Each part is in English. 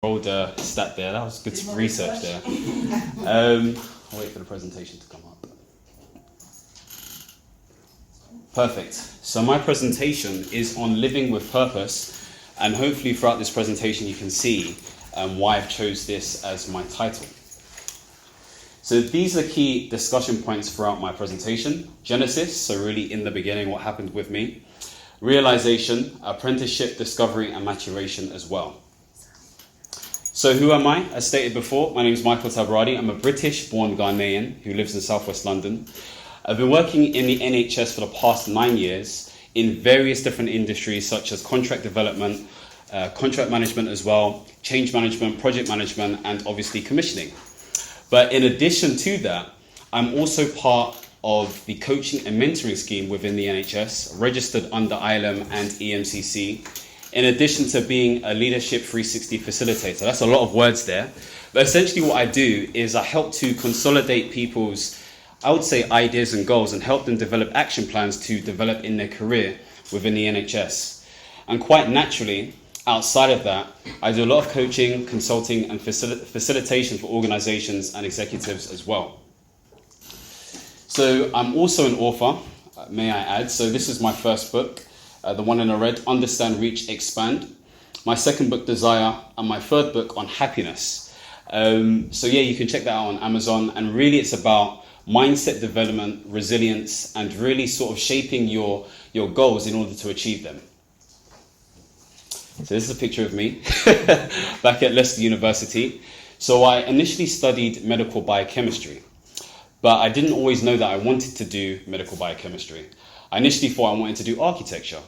Rolled stat there. That was good research there. I'll wait for the presentation to come up. Perfect. So my presentation is on living with purpose, and hopefully throughout this presentation you can see why I've chose this as my title. So these are the key discussion points throughout my presentation. Genesis, so really in the beginning what happened with me. Realization, apprenticeship, discovery and maturation as well. So who am I? As stated before, my name is Michael Tabaradi. I'm a British-born Ghanaian who lives in southwest London. I've been working in the NHS for the past 9 years in various different industries such as contract development, contract management as well, change management, project management, and obviously commissioning. But in addition to that, I'm also part of the coaching and mentoring scheme within the NHS, registered under ILM and EMCC, in addition to being a Leadership 360 facilitator. That's a lot of words there. But essentially what I do is I help to consolidate people's, I would say, ideas and goals and help them develop action plans to develop in their career within the NHS. And quite naturally, outside of that, I do a lot of coaching, consulting and facilitation for organizations and executives as well. So I'm also an author, may I add. So this is my first book. The one in the red, Understand, Reach, Expand. My second book, Desire, and my third book on happiness. So yeah, you can check that out on Amazon. And really it's about mindset development, resilience, and really sort of shaping your goals in order to achieve them. So this is a picture of me back at Leicester University. So I initially studied medical biochemistry, but I didn't always know that I wanted to do medical biochemistry. I initially thought I wanted to do architecture.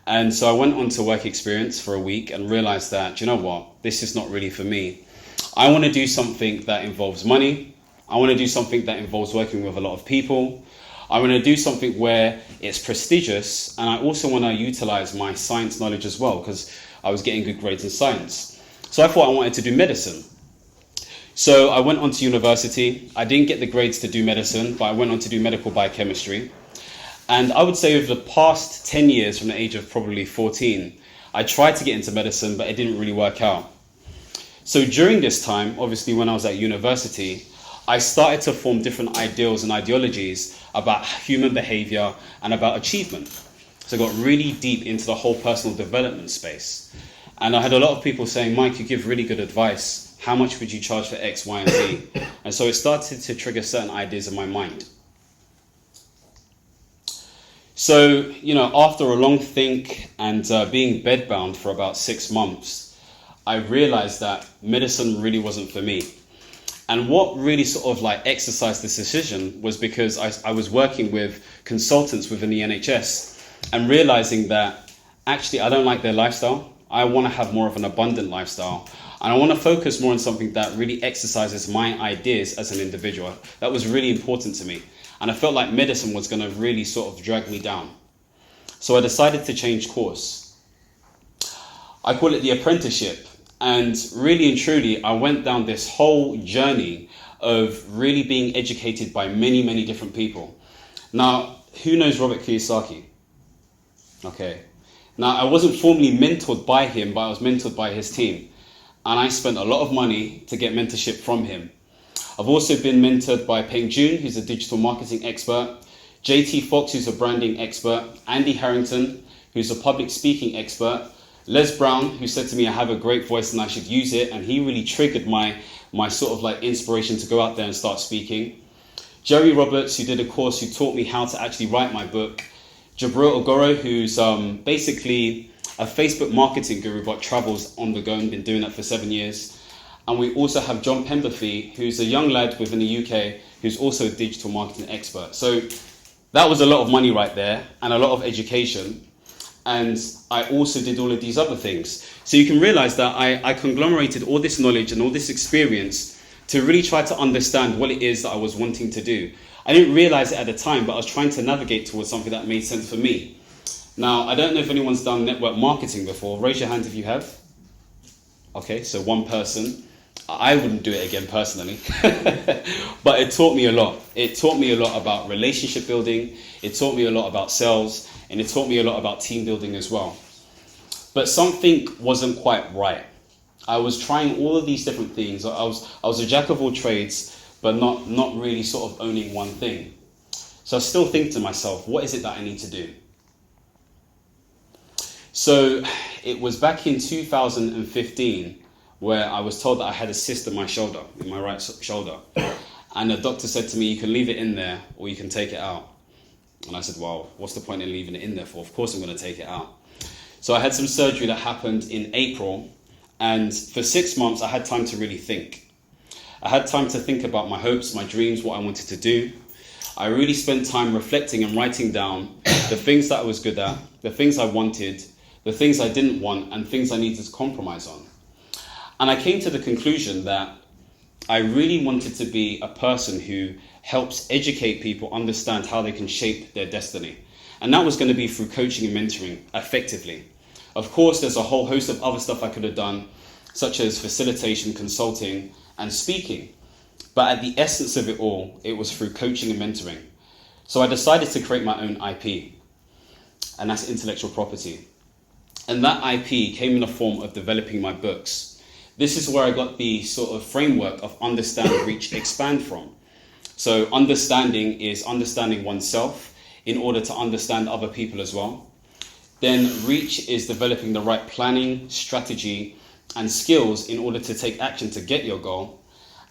And so I went on to work experience for a week and realized that, you know what, this is not really for me. I want to do something that involves money. I want to do something that involves working with a lot of people. I want to do something where it's prestigious. And I also want to utilize my science knowledge as well, because I was getting good grades in science. So I thought I wanted to do medicine. So I went on to university. I didn't get the grades to do medicine, but I went on to do medical biochemistry. And I would say over the past 10 years, from the age of probably 14, I tried to get into medicine, but it didn't really work out. So during this time, obviously when I was at university, I started to form different ideals and ideologies about human behavior and about achievement. So I got really deep into the whole personal development space. And I had a lot of people saying, Mike, you give really good advice. How much would you charge for X, Y, and Z? And so it started to trigger certain ideas in my mind. So, you know, after a long think and being bedbound for about 6 months, I realized that medicine really wasn't for me. And what really sort of like exercised this decision was because I was working with consultants within the NHS and realizing that actually I don't like their lifestyle. I want to have more of an abundant lifestyle. And I want to focus more on something that really exercises my ideas as an individual. That was really important to me. And I felt like medicine was going to really sort of drag me down. So I decided to change course. I call it the apprenticeship. And really and truly, I went down this whole journey of really being educated by many, many different people. Now, who knows Robert Kiyosaki? Okay. Now, I wasn't formally mentored by him, but I was mentored by his team. And I spent a lot of money to get mentorship from him. I've also been mentored by Peng Joon, who's a digital marketing expert, JT Fox, who's a branding expert, Andy Harrington, who's a public speaking expert, Les Brown, who said to me I have a great voice and I should use it, and he really triggered my sort of like inspiration to go out there and start speaking. Jerry Roberts, who did a course, who taught me how to actually write my book. Jabril Ogoro, who's basically a Facebook marketing guru but travels on the go and been doing that for 7 years. And we also have John Pemberley, who's a young lad within the UK, who's also a digital marketing expert. So that was a lot of money right there and a lot of education. And I also did all of these other things. So you can realize that I conglomerated all this knowledge and all this experience to really try to understand what it is that I was wanting to do. I didn't realize it at the time, but I was trying to navigate towards something that made sense for me. Now, I don't know if anyone's done network marketing before. Raise your hand if you have. Okay, so one person. I wouldn't do it again personally, but it taught me a lot. It taught me a lot about relationship building. It taught me a lot about sales, and it taught me a lot about team building as well. But something wasn't quite right. I was trying all of these different things. I was a jack of all trades, but not really sort of owning one thing. So I still think to myself, what is it that I need to do? So it was back in 2015 where I was told that I had a cyst in my shoulder, in my right shoulder. And the doctor said to me, you can leave it in there or you can take it out. And I said, well, what's the point in leaving it in there for? Of course I'm going to take it out. So I had some surgery that happened in April. And for 6 months, I had time to really think. I had time to think about my hopes, my dreams, what I wanted to do. I really spent time reflecting and writing down the things that I was good at, the things I wanted, the things I didn't want, and things I needed to compromise on. And I came to the conclusion that I really wanted to be a person who helps educate people understand how they can shape their destiny. And that was going to be through coaching and mentoring effectively. Of course, there's a whole host of other stuff I could have done, such as facilitation, consulting, and speaking. But at the essence of it all, it was through coaching and mentoring. So I decided to create my own IP, and that's intellectual property. And that IP came in the form of developing my books. This is where I got the sort of framework of understand, reach, expand from. So understanding is understanding oneself in order to understand other people as well. Then reach is developing the right planning, strategy, and skills in order to take action to get your goal.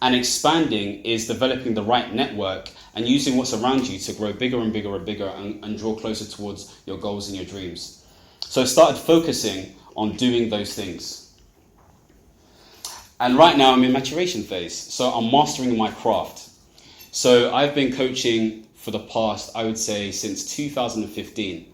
And expanding is developing the right network and using what's around you to grow bigger and bigger and bigger and draw closer towards your goals and your dreams. So I started focusing on doing those things. And right now I'm in maturation phase. So I'm mastering my craft. So I've been coaching for the past, I would say, since 2015.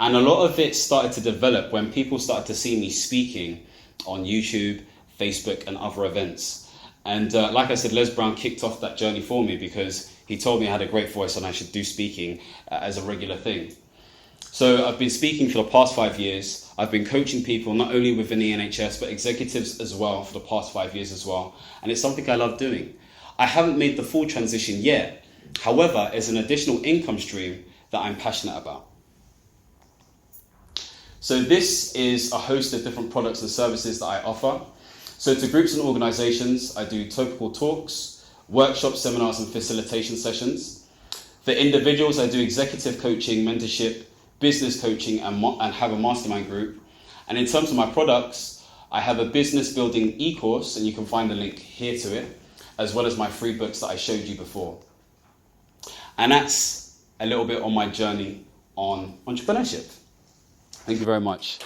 And a lot of it started to develop when people started to see me speaking on YouTube, Facebook, and other events. And like I said, Les Brown kicked off that journey for me because he told me I had a great voice and I should do speaking as a regular thing. So I've been speaking for the past 5 years. I've been coaching people not only within the NHS, but executives as well for the past 5 years as well. And it's something I love doing. I haven't made the full transition yet. However, it's an additional income stream that I'm passionate about. So this is a host of different products and services that I offer. So to groups and organizations, I do topical talks, workshops, seminars, and facilitation sessions. For individuals, I do executive coaching, mentorship, business coaching, and have a mastermind group. And in terms of my products, I have a business building e-course, and you can find the link here to it, as well as my free books that I showed you before. And that's a little bit on my journey on entrepreneurship. Thank you very much.